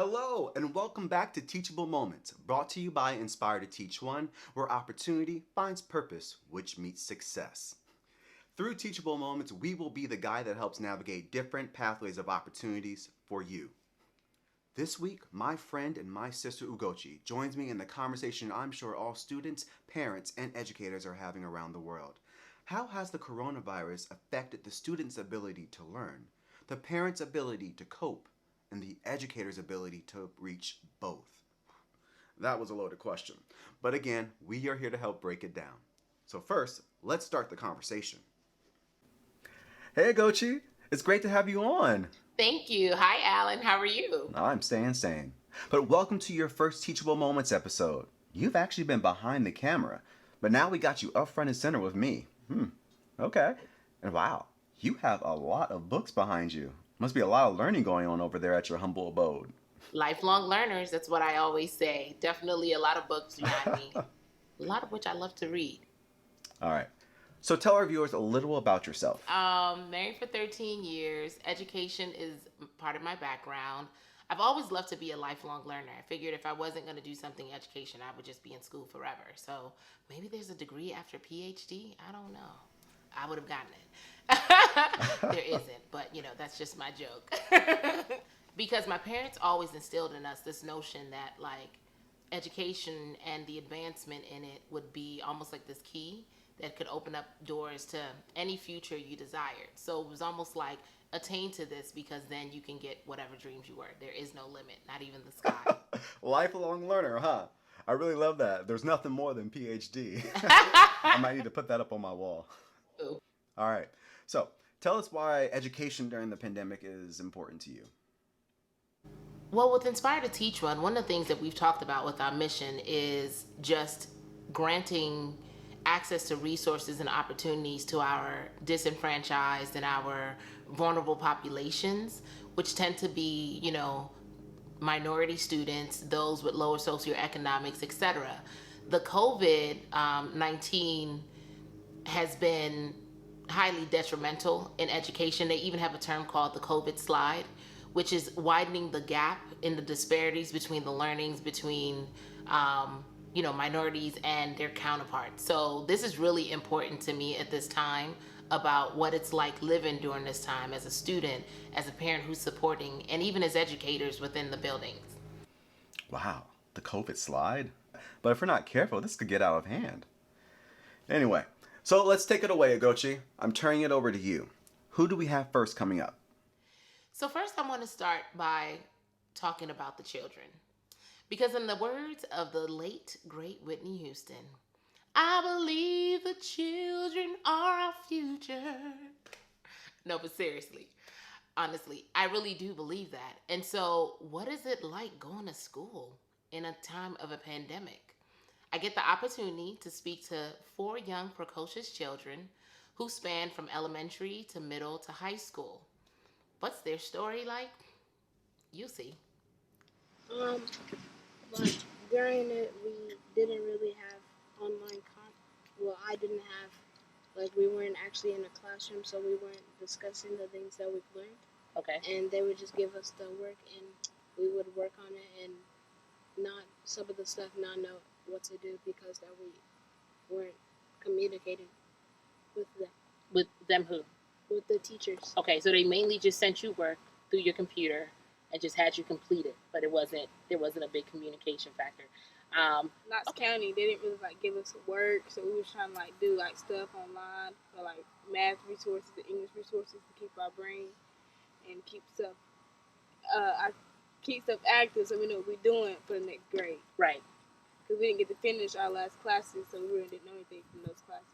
Hello, and welcome back to Teachable Moments, brought to you by Inspire to Teach One, where opportunity finds purpose, which meets success. Through Teachable Moments, we will be the guide that helps navigate different pathways of opportunities for you. This week, my friend and my sister Ugochi joins me in the conversation I'm sure all students, parents, and educators are having around the world. How has the coronavirus affected the students' ability to learn, the parents' ability to cope, and the educator's ability to reach both? That was a loaded question. But again, we are here to help break it down. So first, let's start the conversation. Hey Gochi, it's great to have you on. Thank you. Hi, Alan. How are you? I'm staying sane. But welcome to your first Teachable Moments episode. You've actually been behind the camera, but now we got you up front and center with me. Okay. And wow, you have a lot of books behind you. Must be a lot of learning going on over there at your humble abode. Lifelong learners, that's what I always say. Definitely a lot of books behind me, a lot of which I love to read. All right. So tell our viewers a little about yourself. Married for 13 years. Education is part of my background. I've always loved to be a lifelong learner. I figured if I wasn't going to do something in education, I would just be in school forever. So maybe there's a degree after PhD. I don't know. I would have gotten it. There isn't, but that's just my joke. Because my parents always instilled in us this notion that like education and the advancement in it would be almost like this key that could open up doors to any future you desired. So it was almost like attain to this because then you can get whatever dreams you were. There is no limit, not even the sky. Lifelong learner, huh? I really love that. There's nothing more than PhD. I might need to put that up on my wall. Ooh. All right. So tell us why education during the pandemic is important to you. Well, with Inspire to Teach one of the things that we've talked about with our mission is just granting access to resources and opportunities to our disenfranchised and our vulnerable populations, which tend to be, minority students, those with lower socioeconomics, etc. The COVID 19 has been highly detrimental in education. They even have a term called the COVID slide, which is widening the gap in the disparities between the learnings between minorities and their counterparts. So this is really important to me at this time about what it's like living during this time as a student, as a parent who's supporting, and even as educators within the buildings. Wow, the COVID slide? But if we're not careful, this could get out of hand. Anyway, so let's take it away, Ugochi. I'm turning it over to you. Who do we have first coming up? So first I want to start by talking about the children. Because in the words of the late, great Whitney Houston, I believe the children are our future. No, but seriously, honestly, I really do believe that. And so, what is it like going to school in a time of a pandemic? I get the opportunity to speak to 4 young, precocious children who span from elementary to middle to high school. What's their story like? You see. Um, but during it, we didn't really have online Well, I didn't have, we weren't actually in a classroom, so we weren't discussing the things that we've learned. Okay. And they would just give us the work, and we would work on it, and not some of the stuff not know what to do because that we weren't communicating with them, With them who? with the teachers. Okay, so they mainly just sent you work through your computer and just had you complete it, but there wasn't a big communication factor. Knox County, they didn't really give us work, so we was trying to do stuff online for math resources, the English resources to keep our brain and keep stuff active, so we know what we're doing for the next grade. Right. Because we didn't get to finish our last classes, so we really didn't know anything from those classes.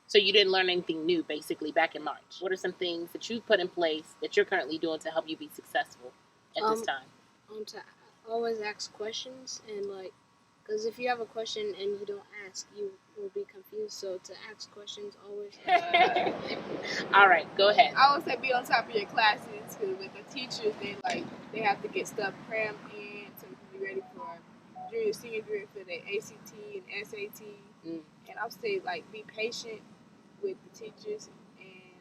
So you didn't learn anything new, basically, back in March. What are some things that you've put in place that you're currently doing to help you be successful at this time? To always ask questions, and because if you have a question and you don't ask, you will be confused. So to ask questions always. All right, go ahead. I always say be on top of your classes, because with the teachers, they have to get stuff crammed in so you can be ready for junior, senior year for the ACT and SAT. And I'll say be patient with the teachers and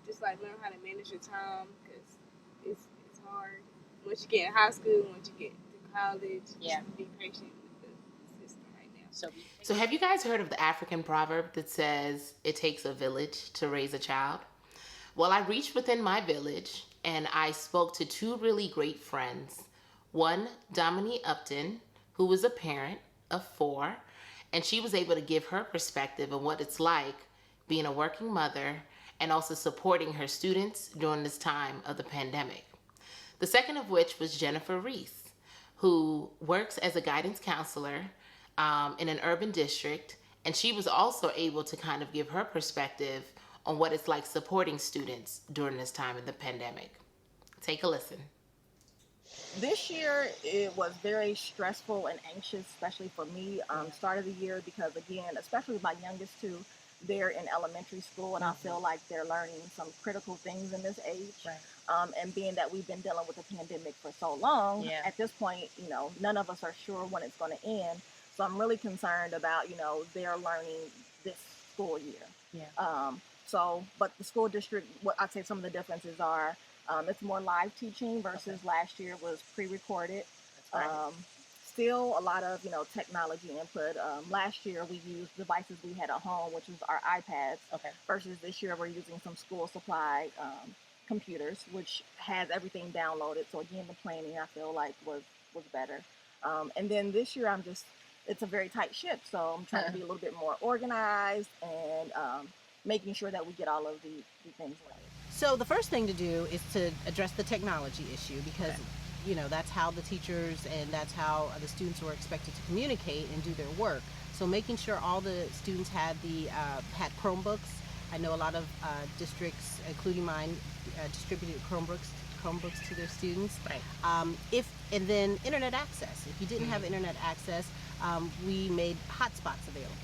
just learn how to manage your time, because it's hard. once you get in high school, once you get to college, Yeah. just be patient with the system right now. So have you guys heard of the African proverb that says it takes a village to raise a child? Well, I reached within my village and I spoke to two really great friends. One, Dominique Upton, who was a parent of 4, and she was able to give her perspective on what it's like being a working mother and also supporting her students during this time of the pandemic. The second of which was Jennifer Reese, who works as a guidance counselor in an urban district, and she was also able to kind of give her perspective on what it's like supporting students during this time of the pandemic. Take a listen. This year it was very stressful and anxious, especially for me. Start of the year because again, especially with my youngest two, they're in elementary school, and I feel like they're learning some critical things in this age. And being that we've been dealing with the pandemic for so long, at this point, none of us are sure when it's going to end. So I'm really concerned about, their learning this school year. But the school district, what I'd say some of the differences are, it's more live teaching versus last year was pre-recorded. Still a lot of, technology input. Last year we used devices we had at home, which was our iPads, versus this year we're using some school supply computers, which has everything downloaded. So again, the planning I feel like was better. And then this year it's a very tight ship. So I'm trying to be a little bit more organized and making sure that we get all of the things right. So the first thing to do is to address the technology issue because, that's how the teachers and that's how the students were expected to communicate and do their work. So making sure all the students had had Chromebooks. I know a lot of districts, including mine, distributed Chromebooks to their students. And then internet access. If you didn't have internet access, we made hotspots available.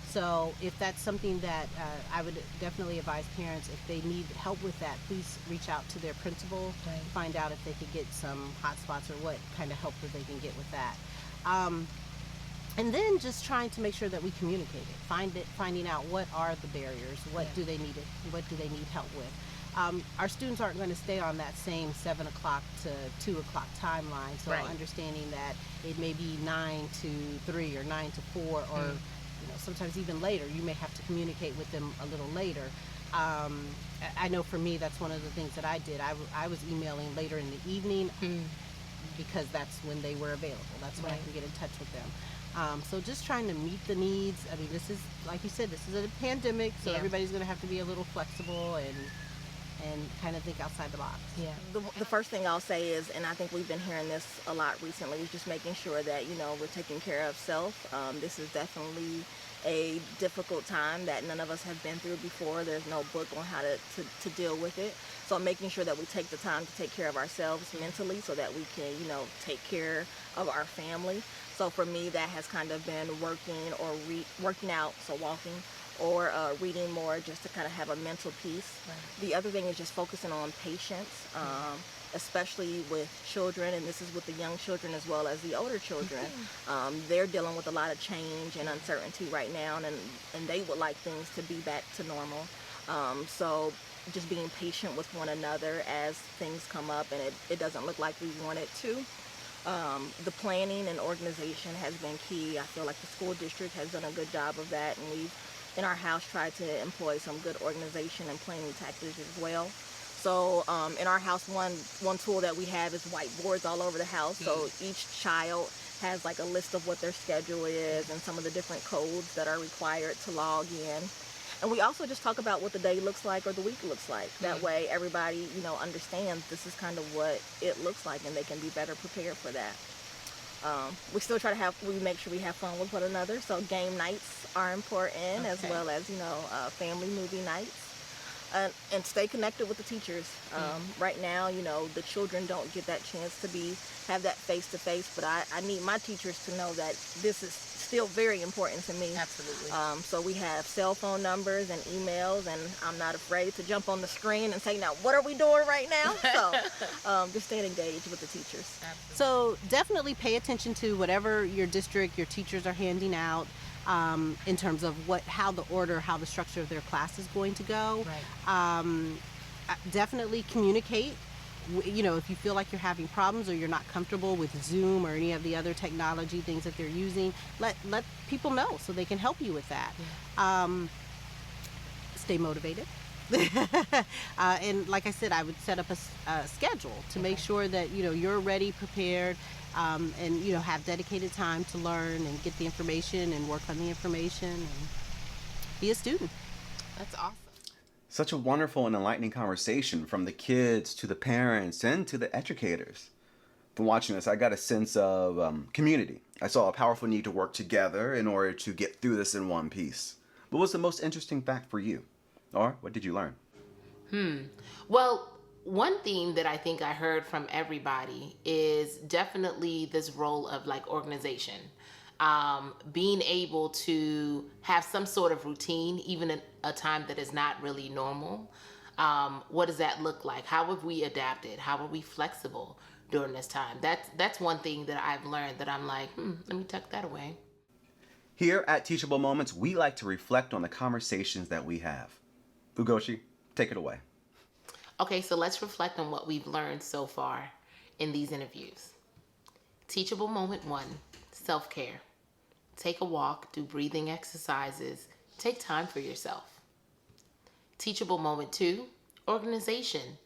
So if that's something that I would definitely advise parents, if they need help with that, please reach out to their principal, find out if they could get some hotspots or what kind of help that they can get with that. And then just trying to make sure that we communicate it, finding out what are the barriers, what do they need help with. Our students aren't going to stay on that same 7 o'clock to 2 o'clock timeline, so understanding that it may be 9 to 3 or 9 to 4 or sometimes even later. You may have to communicate with them a little later. I know for me that's one of the things that I did. I was emailing later in the evening because that's when they were available. That's when I can get in touch with them. So just trying to meet the needs. I mean, this is, like you said, this is a pandemic, so everybody's going to have to be a little flexible and kind of think outside the box. The first thing I'll say is, and I think we've been hearing this a lot recently, is just making sure that, we're taking care of self. This is definitely a difficult time that none of us have been through before. There's no book on how to deal with it. So making sure that we take the time to take care of ourselves mentally so that we can, take care of our family. So for me, that has kind of been working out, so walking, or reading more just to kind of have a mental peace. The other thing is just focusing on patience, especially with children, and this is with the young children as well as the older children. They're dealing with a lot of change and uncertainty right now, and they would like things to be back to normal. So just being patient with one another as things come up and it doesn't look like we want it to. The planning and organization has been key. I feel like the school district has done a good job of that, and we've in our house tried to employ some good organization and planning tactics as well. So in our house, one tool that we have is whiteboards all over the house. So each child has like a list of what their schedule is and some of the different codes that are required to log in. And we also just talk about what the day looks like or the week looks like. That way everybody, understands this is kind of what it looks like and they can be better prepared for that. We still we make sure we have fun with one another. So game nights are important, as well as, family movie nights. And stay connected with the teachers. Right now, the children don't get that chance to have that face-to-face, but I need my teachers to know that this is still very important to me. Absolutely. So we have cell phone numbers and emails, and I'm not afraid to jump on the screen and say, now, what are we doing right now? So just staying engaged with the teachers. Absolutely. So definitely pay attention to whatever your district, your teachers are handing out. In terms of how the structure of their class is going to go. Right. Definitely communicate if you feel like you're having problems or you're not comfortable with Zoom or any of the other technology things that they're using, let people know so they can help you with that. Stay motivated. And like I said, I would set up a schedule to make sure that you're ready, prepared, and have dedicated time to learn and get the information and work on the information and be a student. That's awesome. Such a wonderful and enlightening conversation from the kids to the parents and to the educators. From watching this, I got a sense of community. I saw a powerful need to work together in order to get through this in one piece. What was the most interesting fact for you? Or what did you learn? Well, one theme that I think I heard from everybody is definitely this role of like organization. Being able to have some sort of routine, even in a time that is not really normal. What does that look like? How have we adapted? How are we flexible during this time? That's one thing that I've learned that I'm like, let me tuck that away. Here at Teachable Moments, we like to reflect on the conversations that we have. Ugochi, take it away. Okay, so let's reflect on what we've learned so far in these interviews. Teachable moment 1, self-care. Take a walk, do breathing exercises, take time for yourself. Teachable moment 2, organization.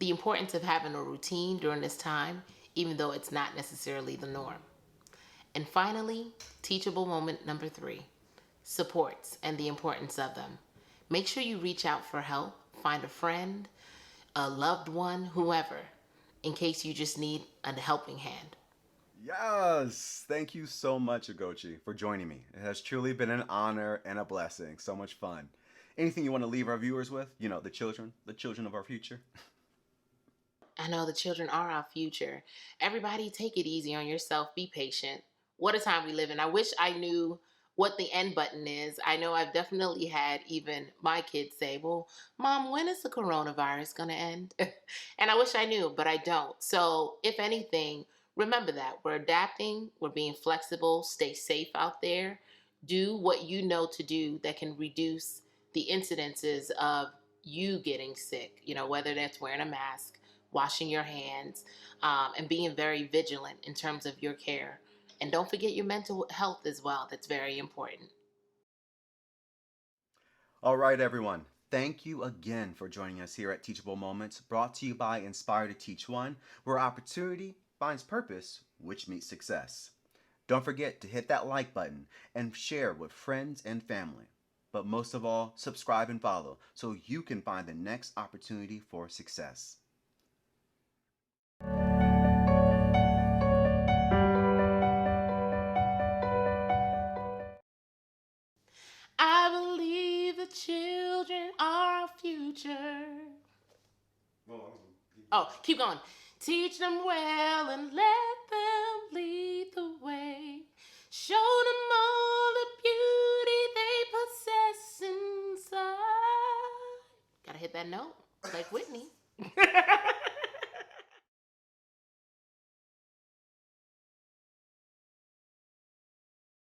The importance of having a routine during this time, even though it's not necessarily the norm. And finally, teachable moment number 3, supports and the importance of them. Make sure you reach out for help, find a friend, a loved one, whoever, in case you just need a helping hand. Yes! Thank you so much, Ugochi, for joining me. It has truly been an honor and a blessing. So much fun. Anything you want to leave our viewers with? The children of our future? I know the children are our future. Everybody take it easy on yourself. Be patient. What a time we live in. I wish I knew what the end button is. I know I've definitely had even my kids say, well, Mom, when is the coronavirus going to end? And I wish I knew, but I don't. So if anything, remember that. We're adapting. We're being flexible. Stay safe out there. Do what you know to do that can reduce the incidences of you getting sick, whether that's wearing a mask, washing your hands, and being very vigilant in terms of your care. And don't forget your mental health as well. That's very important. All right, everyone. Thank you again for joining us here at Teachable Moments, brought to you by Inspire to Teach One, where opportunity finds purpose, which meets success. Don't forget to hit that like button and share with friends and family. But most of all, subscribe and follow so you can find the next opportunity for success. I believe the children are our future. Oh, keep going. Teach them well and let them lead the way. Show them all the beauty they possess inside. Gotta hit that note, like Whitney.